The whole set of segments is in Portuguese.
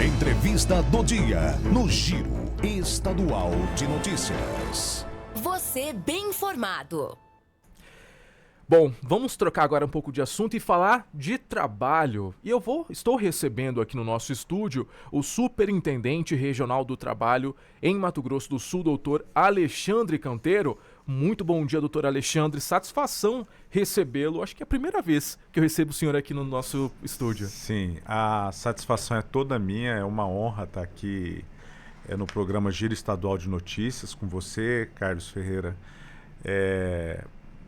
Entrevista do dia no Giro Estadual de Notícias. Você bem informado. Bom, vamos trocar agora um pouco de assunto e falar de trabalho. E estou recebendo aqui no nosso estúdio o Superintendente Regional do Trabalho em Mato Grosso do Sul, doutor Alexandre Canteiro. Muito bom dia, doutor Alexandre. Satisfação recebê-lo. Acho que é a primeira vez que eu recebo o senhor aqui no nosso estúdio. Sim, a satisfação é toda minha. É uma honra estar aqui no programa Giro Estadual de Notícias com você, Carlos Ferreira.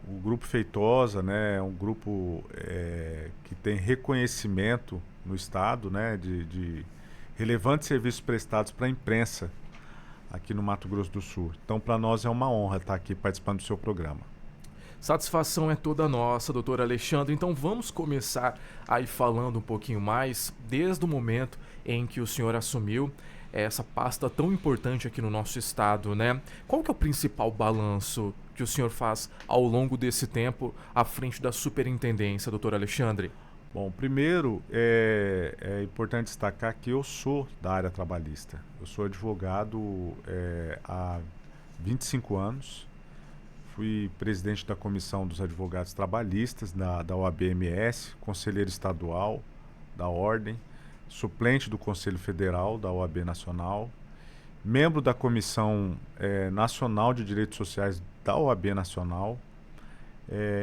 O Grupo Feitosa, né, é um grupo que tem reconhecimento no Estado, né, de relevantes serviços prestados para a imprensa aqui no Mato Grosso do Sul. Então, para nós é uma honra estar aqui participando do seu programa. Satisfação é toda nossa, doutor Alexandre. Então vamos começar aí falando um pouquinho mais, desde o momento em que o senhor assumiu essa pasta tão importante aqui no nosso estado, né? Qual que é o principal balanço que o senhor faz ao longo desse tempo à frente da superintendência, doutor Alexandre? Bom, primeiro é importante destacar que eu sou da área trabalhista. Eu sou advogado há 25 anos. Fui presidente da Comissão dos Advogados Trabalhistas da OAB-MS, conselheiro estadual da Ordem, suplente do Conselho Federal da OAB Nacional, membro da Comissão Nacional de Direitos Sociais da OAB Nacional,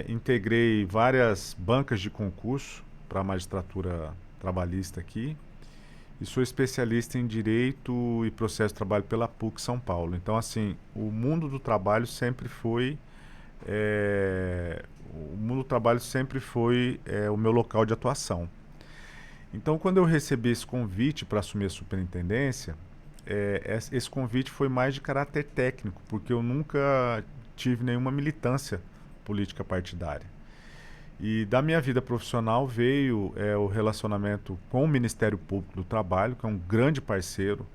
integrei várias bancas de concurso para a magistratura trabalhista aqui e sou especialista em Direito e Processo de Trabalho pela PUC São Paulo. Então, assim, o mundo do trabalho sempre foi o meu local de atuação. Então, quando eu recebi esse convite para assumir a superintendência, esse convite foi mais de caráter técnico, porque eu nunca tive nenhuma militância política partidária. E da minha vida profissional veio o relacionamento com o Ministério Público do Trabalho, que é um grande parceiro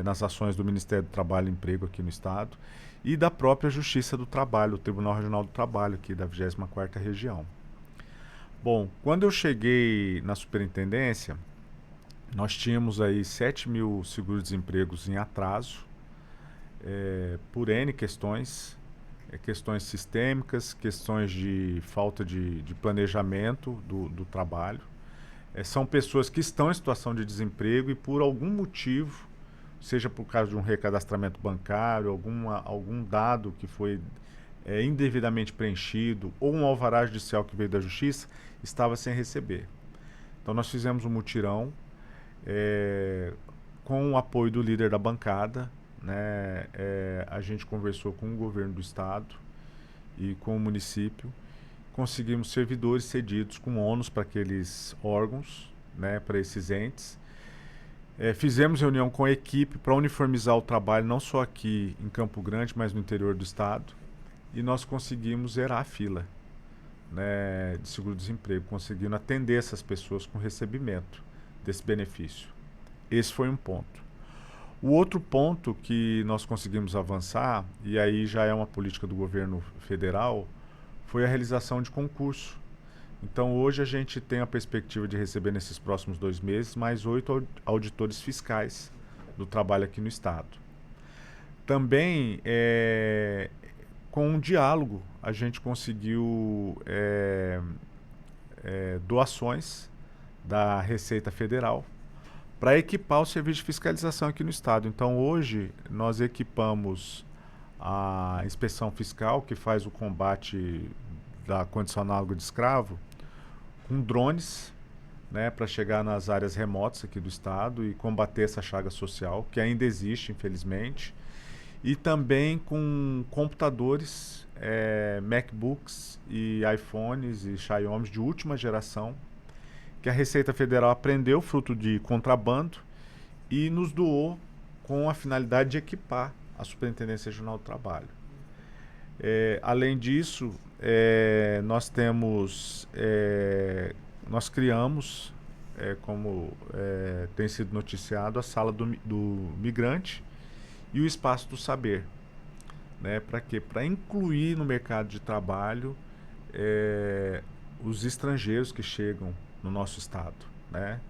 nas ações do Ministério do Trabalho e Emprego aqui no Estado, e da própria Justiça do Trabalho, o Tribunal Regional do Trabalho, aqui da 24ª Região. Bom, quando eu cheguei na superintendência, nós tínhamos aí 7.000 seguro-desempregos em atraso, por N questões, questões sistêmicas, questões de falta de planejamento do trabalho. São pessoas que estão em situação de desemprego e por algum motivo, seja por causa de um recadastramento bancário, algum dado que foi indevidamente preenchido ou um alvará judicial que veio da Justiça, estava sem receber. Então nós fizemos um mutirão com o apoio do líder da bancada, né? A gente conversou com o governo do estado e com o município, conseguimos servidores cedidos com ônus para aqueles órgãos, né, para esses entes. Fizemos reunião com a equipe para uniformizar o trabalho, não só aqui em Campo Grande, mas no interior do estado, e nós conseguimos zerar a fila, né, de seguro-desemprego, conseguindo atender essas pessoas com recebimento desse benefício. Esse foi um ponto. O outro ponto que nós conseguimos avançar, e aí já é uma política do governo federal, foi a realização de concurso. Então hoje a gente tem a perspectiva de receber nesses próximos 2 meses mais 8 auditores fiscais do trabalho aqui no estado. Também com um diálogo a gente conseguiu doações da Receita Federal para equipar o serviço de fiscalização aqui no estado. Então hoje nós equipamos a inspeção fiscal, que faz o combate da condição análoga de escravo, com drones, né, para chegar nas áreas remotas aqui do estado e combater essa chaga social, que ainda existe, infelizmente, e também com computadores, MacBooks e iPhones e Xiaomi de última geração, que a Receita Federal apreendeu fruto de contrabando e nos doou com a finalidade de equipar a Superintendência Regional do Trabalho. Além disso, nós criamos, como tem sido noticiado, a Sala do Migrante e o Espaço do Saber. Né? Para quê? Para incluir no mercado de trabalho os estrangeiros que chegam no nosso estado, né?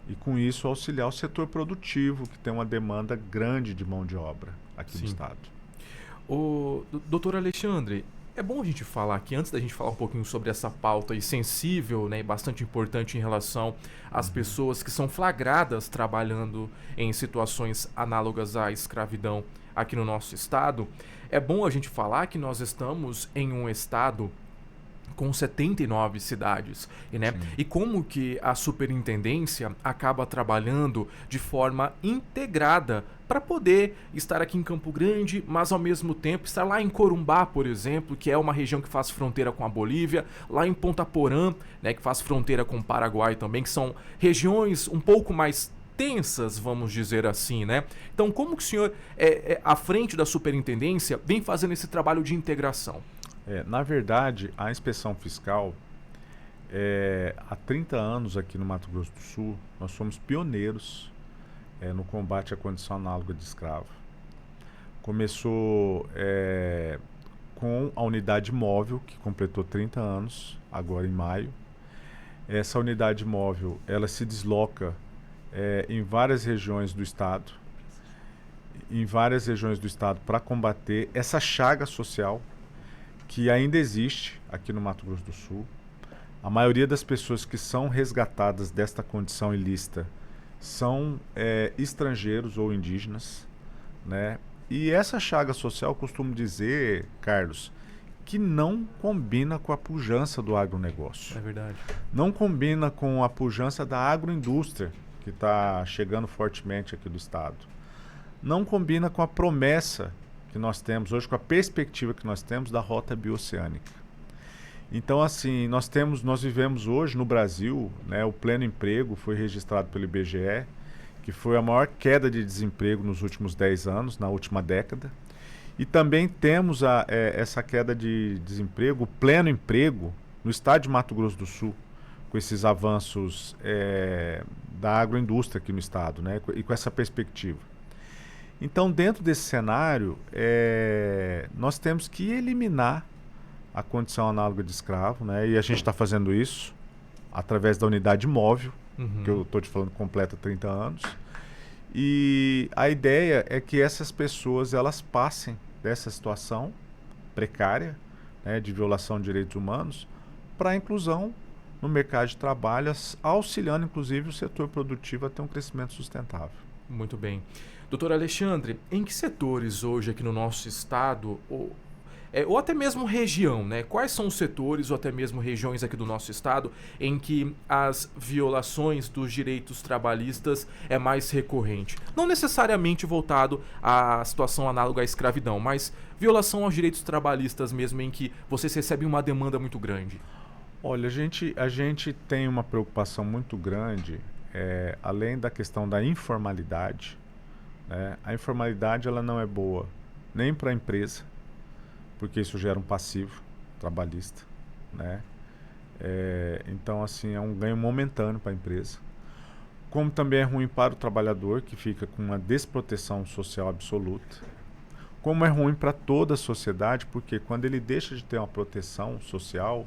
e com isso auxiliar o setor produtivo, que tem uma demanda grande de mão de obra aqui no Sim. estado. Doutor Alexandre, é bom a gente falar aqui, antes da gente falar um pouquinho sobre essa pauta aí sensível, né, e bastante importante em relação às pessoas que são flagradas trabalhando em situações análogas à escravidão aqui no nosso estado, é bom a gente falar que nós estamos em um estado com 79 cidades, né? E como que a superintendência acaba trabalhando de forma integrada para poder estar aqui em Campo Grande, mas ao mesmo tempo estar lá em Corumbá, por exemplo, que é uma região que faz fronteira com a Bolívia, lá em Ponta Porã, né, que faz fronteira com o Paraguai também, que são regiões um pouco mais tensas, vamos dizer assim, né? Então, como que o senhor, à frente da superintendência, vem fazendo esse trabalho de integração? Na verdade, a inspeção fiscal, há 30 anos aqui no Mato Grosso do Sul, nós somos pioneiros no combate à condição análoga de escravo. Começou com a unidade móvel, que completou 30 anos, agora em maio. Essa unidade móvel, ela se desloca em várias regiões do estado, para combater essa chaga social que ainda existe aqui no Mato Grosso do Sul. A maioria das pessoas que são resgatadas desta condição ilícita são estrangeiros ou indígenas, né? E essa chaga social, eu costumo dizer, Carlos, que não combina com a pujança do agronegócio. É verdade. Não combina com a pujança da agroindústria, que está chegando fortemente aqui do estado. Não combina com a promessa que nós temos hoje, com a perspectiva que nós temos da rota bioceânica. Então, assim, nós vivemos hoje no Brasil, né, o pleno emprego foi registrado pelo IBGE, que foi a maior queda de desemprego nos últimos 10 anos, na última década. E também temos essa queda de desemprego, o pleno emprego, no estado de Mato Grosso do Sul, com esses avanços da agroindústria aqui no estado, né, e com essa perspectiva. Então, dentro desse cenário, nós temos que eliminar a condição análoga de escravo, né? E a gente está fazendo isso através da unidade móvel, que eu estou te falando, completa 30 anos. E a ideia é que essas pessoas elas passem dessa situação precária, né, de violação de direitos humanos, para a inclusão no mercado de trabalho, auxiliando inclusive o setor produtivo a ter um crescimento sustentável. Muito bem. Doutor Alexandre, em que setores hoje aqui no nosso estado, ou até mesmo região, né? Quais são os setores ou até mesmo regiões aqui do nosso estado em que as violações dos direitos trabalhistas é mais recorrente? Não necessariamente voltado à situação análoga à escravidão, mas violação aos direitos trabalhistas mesmo, em que vocês recebem uma demanda muito grande. Olha, a gente tem uma preocupação muito grande, além da questão da informalidade, né? A informalidade ela não é boa nem para a empresa, porque isso gera um passivo trabalhista, né? Então, assim, é um ganho momentâneo para a empresa. Como também é ruim para o trabalhador, que fica com uma desproteção social absoluta. Como é ruim para toda a sociedade, porque quando ele deixa de ter uma proteção social,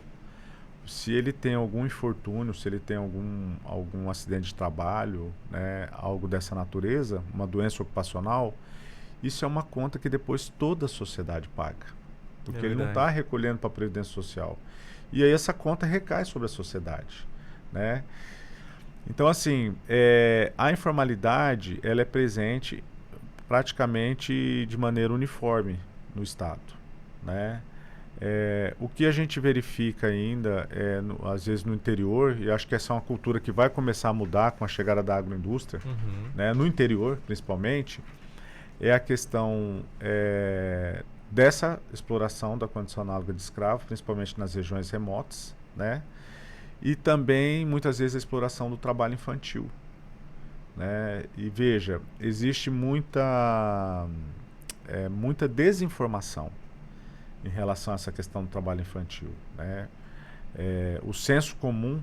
se ele tem algum infortúnio, se ele tem algum acidente de trabalho, né, algo dessa natureza, uma doença ocupacional, isso é uma conta que depois toda a sociedade paga. Porque ele não está recolhendo para a Previdência Social. E aí essa conta recai sobre a sociedade, né? Então, assim, a informalidade ela é presente praticamente de maneira uniforme no estado, né? O que a gente verifica ainda, às vezes no interior, e acho que essa é uma cultura que vai começar a mudar com a chegada da agroindústria, né, no interior principalmente, é a questão dessa exploração da condição análoga de escravo, principalmente nas regiões remotas, né, e também muitas vezes a exploração do trabalho infantil, né. E veja, existe muita desinformação em relação a essa questão do trabalho infantil, né? O senso comum,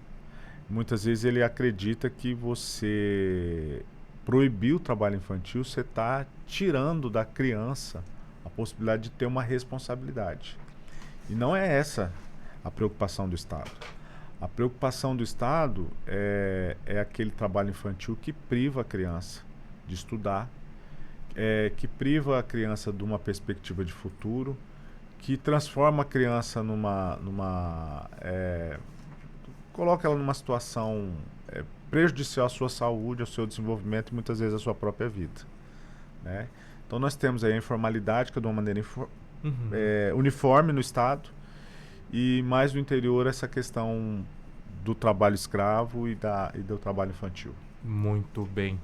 muitas vezes ele acredita que você proibir o trabalho infantil, você está tirando da criança a possibilidade de ter uma responsabilidade. E não é essa a preocupação do Estado. A preocupação do Estado é aquele trabalho infantil que priva a criança de estudar, que priva a criança de uma perspectiva de futuro, que transforma a criança coloca ela numa situação prejudicial à sua saúde, ao seu desenvolvimento e muitas vezes à sua própria vida, né? Então nós temos aí a informalidade, que é de uma maneira uniforme no Estado, e mais no interior essa questão do trabalho escravo e do trabalho infantil. Muito bem.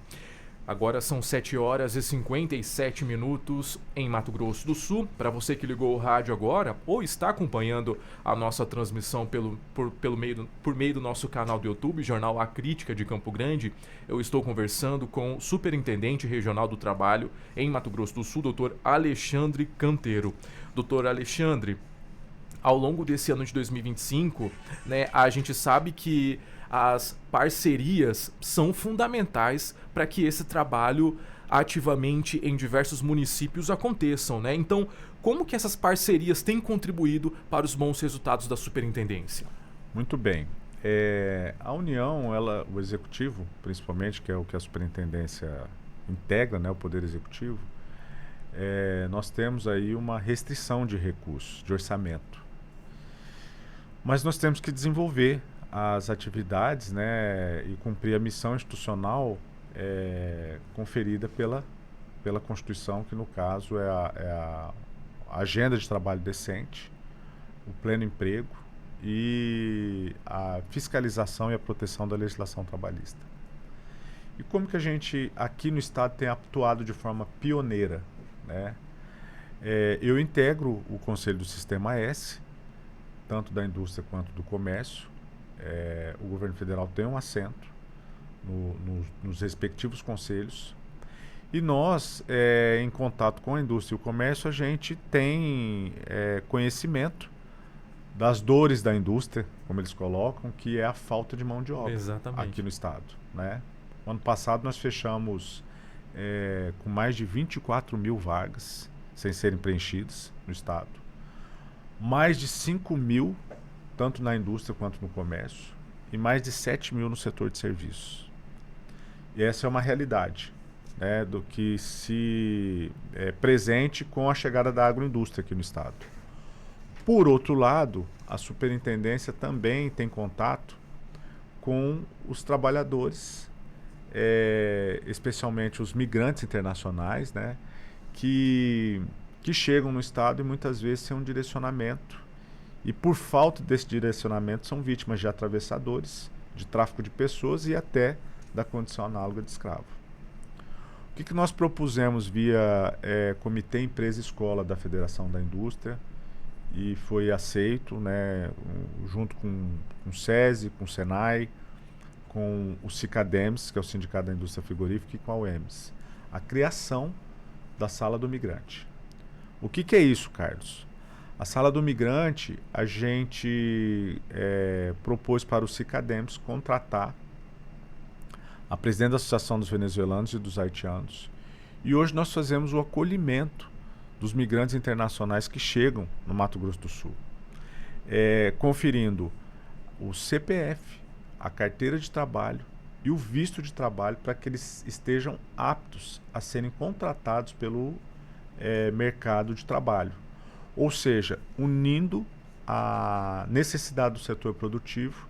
Agora são 7h57 em Mato Grosso do Sul. Para você que ligou o rádio agora ou está acompanhando a nossa transmissão por meio do nosso canal do YouTube, Jornal A Crítica de Campo Grande, eu estou conversando com o Superintendente Regional do Trabalho em Mato Grosso do Sul, Dr. Alexandre Canteiro. Dr. Alexandre, ao longo desse ano de 2025, né, a gente sabe que as parcerias são fundamentais para que esse trabalho ativamente em diversos municípios aconteçam, né? Então, como que essas parcerias têm contribuído para os bons resultados da superintendência? Muito bem. A União, o Executivo, principalmente, que é o que a superintendência integra, né, o Poder Executivo, nós temos aí uma restrição de recursos, de orçamento. Mas nós temos que desenvolver as atividades, né, e cumprir a missão institucional conferida pela Constituição, que no caso é a agenda de trabalho decente, o pleno emprego e a fiscalização e a proteção da legislação trabalhista. E como que a gente aqui no Estado tem atuado de forma pioneira, né? Eu integro o Conselho do Sistema S, tanto da indústria quanto do comércio. O governo federal tem um assento nos respectivos conselhos, e nós, em contato com a indústria e o comércio, a gente tem conhecimento das dores da indústria, como eles colocam, que é a falta de mão de obra. Exatamente. Aqui no Estado, né? No ano passado nós fechamos com mais de 24 mil vagas sem serem preenchidas no Estado, mais de 5 mil tanto na indústria quanto no comércio, e mais de 7 mil no setor de serviços. E essa é uma realidade, né, do que se presente com a chegada da agroindústria aqui no Estado. Por outro lado, a superintendência também tem contato com os trabalhadores, especialmente os migrantes internacionais, né, que chegam no Estado e muitas vezes sem um direcionamento. E por falta desse direcionamento são vítimas de atravessadores, de tráfico de pessoas e até da condição análoga de escravo. O que nós propusemos via Comitê Empresa Escola da Federação da Indústria, e foi aceito, né, junto com o SESI, com o SENAI, com o SICADEMS, que é o Sindicato da Indústria Frigorífica, e com a UEMS, a criação da Sala do Migrante. O que é isso, Carlos? A Sala do Migrante, a gente propôs para o SICADEMS contratar a presidente da Associação dos Venezuelanos e dos Haitianos. E hoje nós fazemos o acolhimento dos migrantes internacionais que chegam no Mato Grosso do Sul, conferindo o CPF, a carteira de trabalho e o visto de trabalho para que eles estejam aptos a serem contratados pelo mercado de trabalho. Ou seja, unindo a necessidade do setor produtivo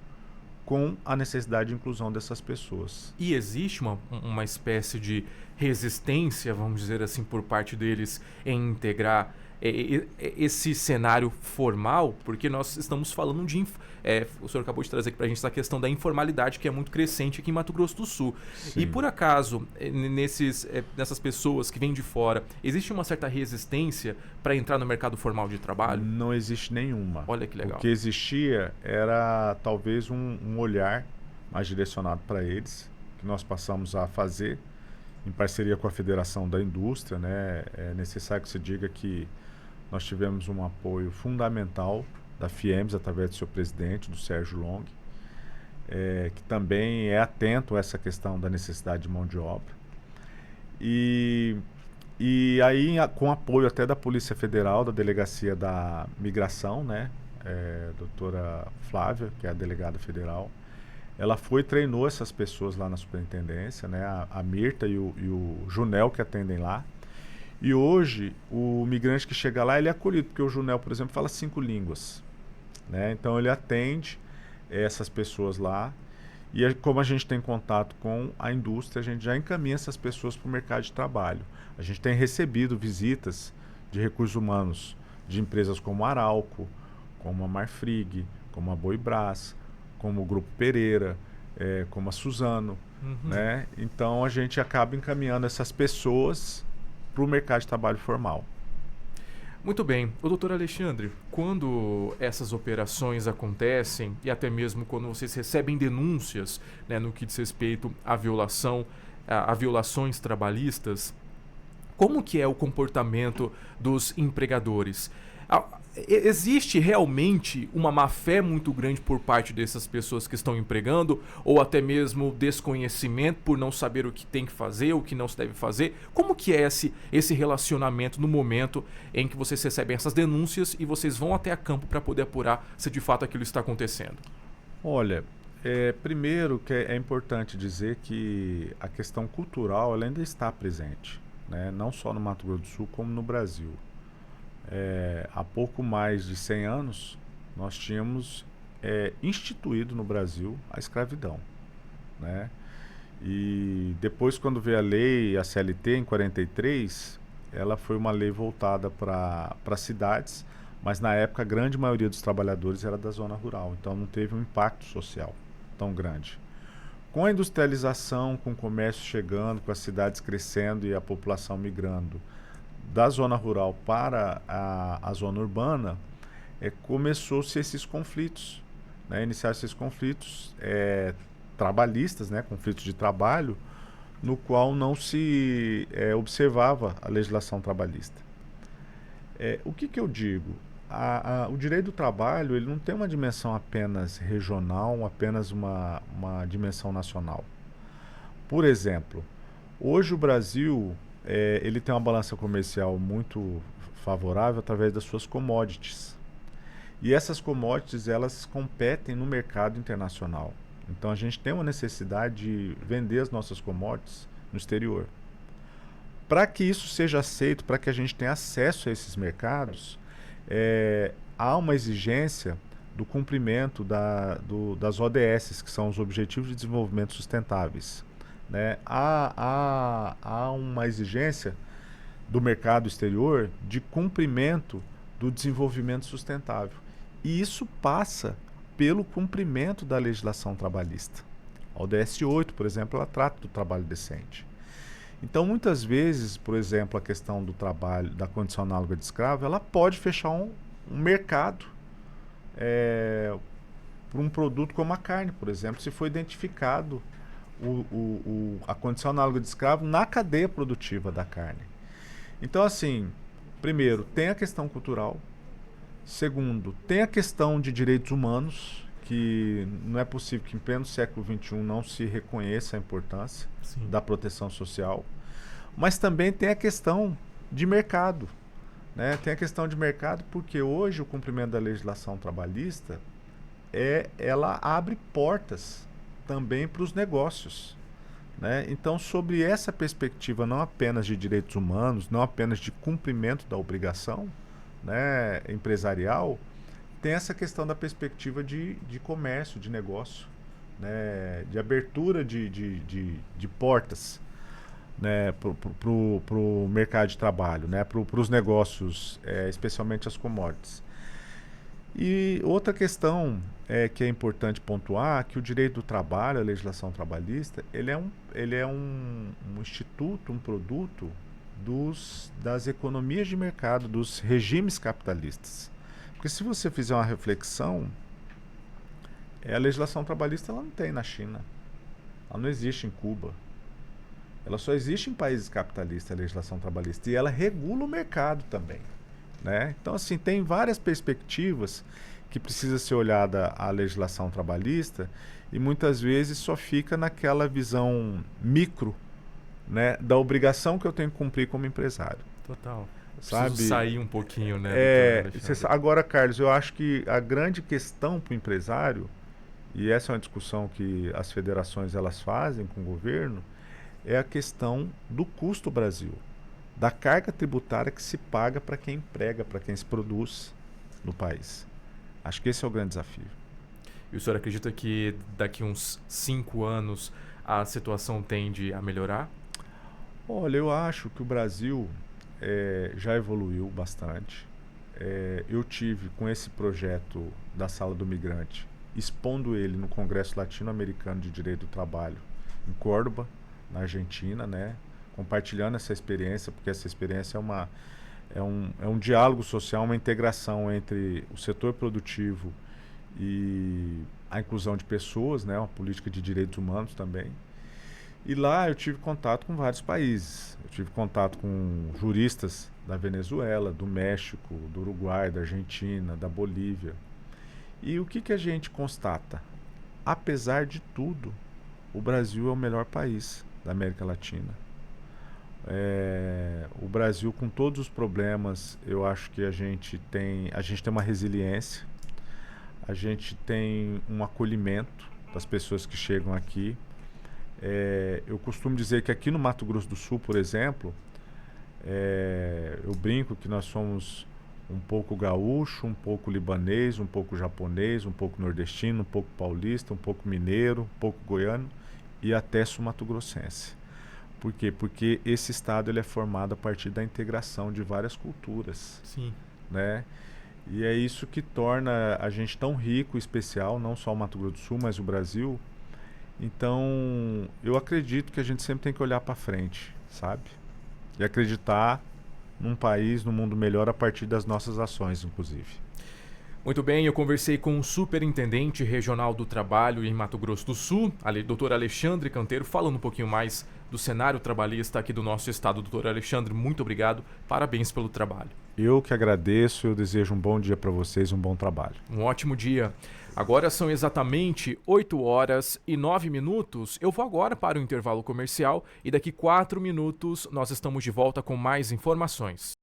com a necessidade de inclusão dessas pessoas. E existe uma espécie de resistência, vamos dizer assim, por parte deles em integrar esse cenário formal? Porque nós estamos falando de... o senhor acabou de trazer aqui para a gente essa questão da informalidade, que é muito crescente aqui em Mato Grosso do Sul. Sim. E por acaso, nessas pessoas que vêm de fora, existe uma certa resistência para entrar no mercado formal de trabalho? Não existe nenhuma. Olha que legal. O que existia era talvez um olhar mais direcionado para eles, que nós passamos a fazer em parceria com a Federação da Indústria, né? É necessário que se diga que nós tivemos um apoio fundamental da FIEMS, através do seu presidente, do Sérgio Long, que também é atento a essa questão da necessidade de mão de obra. E aí, com apoio até da Polícia Federal, da Delegacia da Migração, né, doutora Flávia, que é a delegada federal. Ela foi e treinou essas pessoas lá na superintendência, né? A Mirta e o Junel, que atendem lá. E hoje, o migrante que chega lá, ele é acolhido, porque o Junel, por exemplo, fala 5 línguas, né? Então, ele atende essas pessoas lá. E como a gente tem contato com a indústria, a gente já encaminha essas pessoas para o mercado de trabalho. A gente tem recebido visitas de recursos humanos de empresas como a Arauco, como a Marfrig, como a Boibras, como o Grupo Pereira, como a Suzano, né? Então a gente acaba encaminhando essas pessoas para o mercado de trabalho formal. Muito bem. O doutor Alexandre, quando essas operações acontecem e até mesmo quando vocês recebem denúncias, né, no que diz respeito à violação, a violações trabalhistas, como que é o comportamento dos empregadores? Existe realmente uma má-fé muito grande por parte dessas pessoas que estão empregando, ou até mesmo desconhecimento por não saber o que tem que fazer, o que não se deve fazer? Como que é esse relacionamento no momento em que vocês recebem essas denúncias e vocês vão até a campo para poder apurar se de fato aquilo está acontecendo? Olha, primeiro que é importante dizer que a questão cultural ela ainda está presente, né? Não só no Mato Grosso do Sul, como no Brasil. Há pouco mais de 100 anos, nós tínhamos instituído no Brasil a escravidão, né? E depois, quando veio a lei, a CLT, em 43, ela foi uma lei voltada para cidades, mas na época a grande maioria dos trabalhadores era da zona rural, então não teve um impacto social tão grande. Com a industrialização, com o comércio chegando, com as cidades crescendo e a população migrando da zona rural para a zona urbana, começou-se esses conflitos, né? Iniciaram-se esses conflitos trabalhistas, né? Conflitos de trabalho, no qual não se observava a legislação trabalhista. O que eu digo? O direito do trabalho ele não tem uma dimensão apenas regional, apenas uma dimensão nacional. Por exemplo, hoje o Brasil ele tem uma balança comercial muito favorável através das suas commodities. E essas commodities elas competem no mercado internacional. Então a gente tem uma necessidade de vender as nossas commodities no exterior. Para que isso seja aceito, para que a gente tenha acesso a esses mercados, há uma exigência do cumprimento das ODS, que são os Objetivos de Desenvolvimento Sustentáveis, né? Há uma exigência do mercado exterior de cumprimento do desenvolvimento sustentável. E isso passa pelo cumprimento da legislação trabalhista. A ODS 8, por exemplo, ela trata do trabalho decente. Então, muitas vezes, por exemplo, a questão do trabalho, da condição análoga de escravo, ela pode fechar um mercado para um produto como a carne, por exemplo, se for identificado a condição análoga de escravo na cadeia produtiva da carne. Então, assim, primeiro, tem a questão cultural. Segundo, tem a questão de direitos humanos, que não é possível que em pleno século XXI não se reconheça a importância da proteção social. Mas também tem a questão de mercado, né? Tem a questão de mercado porque hoje o cumprimento da legislação trabalhista ela abre portas também para os negócios, né? Então, sobre essa perspectiva não apenas de direitos humanos, não apenas de cumprimento da obrigação, né, empresarial, tem essa questão da perspectiva de comércio, de negócio, né, de abertura de portas, né, para o mercado de trabalho, né, para os negócios, especialmente as commodities. E outra questão que é importante pontuar, que o direito do trabalho, a legislação trabalhista, ele é um instituto, um produto das economias de mercado, dos regimes capitalistas. Porque se você fizer uma reflexão, a legislação trabalhista ela não tem na China, ela não existe em Cuba, ela só existe em países capitalistas, a legislação trabalhista, e ela regula o mercado também, né? Então, assim, tem várias perspectivas que precisa ser olhada a legislação trabalhista e muitas vezes só fica naquela visão micro, né, da obrigação que eu tenho que cumprir como empresário. Total. sabe? Preciso sair um pouquinho, né? doutor Alexandre? Agora, Carlos, eu acho que a grande questão para o empresário, e essa é uma discussão que as federações elas fazem com o governo, é a questão do custo Brasil, da carga tributária que se paga para quem emprega, para quem se produz no país. Acho que esse é o grande desafio. E o senhor acredita que daqui uns 5 anos a situação tende a melhorar? Olha, eu acho que o Brasil já evoluiu bastante. Eu tive com esse projeto da Sala do Migrante, expondo ele no Congresso Latino-Americano de Direito do Trabalho, em Córdoba, na Argentina, né? Compartilhando essa experiência, porque essa experiência é um diálogo social, uma integração entre o setor produtivo e a inclusão de pessoas, né? Uma política de direitos humanos também. E lá eu tive contato com vários países. Eu tive contato com juristas da Venezuela, do México, do Uruguai, da Argentina, da Bolívia. E o que a gente constata? Apesar de tudo, o Brasil é o melhor país da América Latina. O Brasil, com todos os problemas, eu acho que a gente tem uma resiliência, a gente tem um acolhimento das pessoas que chegam aqui. Eu costumo dizer que aqui no Mato Grosso do Sul, por exemplo, eu brinco que nós somos um pouco gaúcho, um pouco libanês, um pouco japonês, um pouco nordestino, um pouco paulista, um pouco mineiro, um pouco goiano e até sul-mato-grossense. Por quê? Porque esse estado ele é formado a partir da integração de várias culturas. Sim. Né? E é isso que torna a gente tão rico e especial, não só o Mato Grosso do Sul, mas o Brasil. Então, eu acredito que a gente sempre tem que olhar para frente, sabe? E acreditar num país, num mundo melhor a partir das nossas ações, inclusive. Muito bem, eu conversei com o Superintendente Regional do Trabalho em Mato Grosso do Sul, doutor Alexandre Canteiro, falando um pouquinho mais do cenário trabalhista aqui do nosso estado. Doutor Alexandre, muito obrigado, parabéns pelo trabalho. Eu que agradeço, eu desejo um bom dia para vocês, um bom trabalho. Um ótimo dia. Agora são exatamente 8h09. Eu vou agora para o intervalo comercial e daqui 4 minutos nós estamos de volta com mais informações.